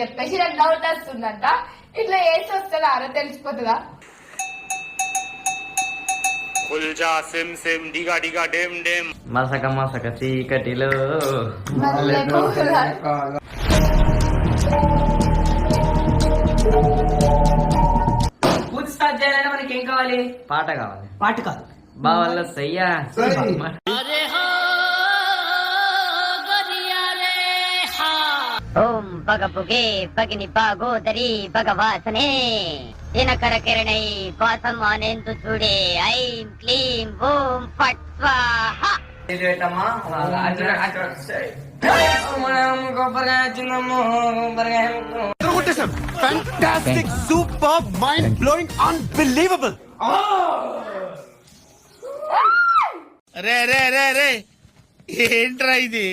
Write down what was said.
చెప్పేసి నాకు డౌట్ వస్తుందంట. ఇట్లా వేసి వస్తుందా అరే తెలిసిపోతుందా? మసక మసక చీకటిలో పూజ స్టార్ట్ చేయాలంటే మనకి ఏం కావాలి? పాట కావాలి. పాట కాదు, బావల్ల సయ్యా. ఓం పగపుగే పగిని పాగోదరి భగవాసనే దినకర కిరణై వాసం అనేందు చూడే ఐం క్లీం ఓం ఫట్ స్వాహ. Fantastic, superb, mind-blowing, unbelievable. రే ఏంట్రా ఇది?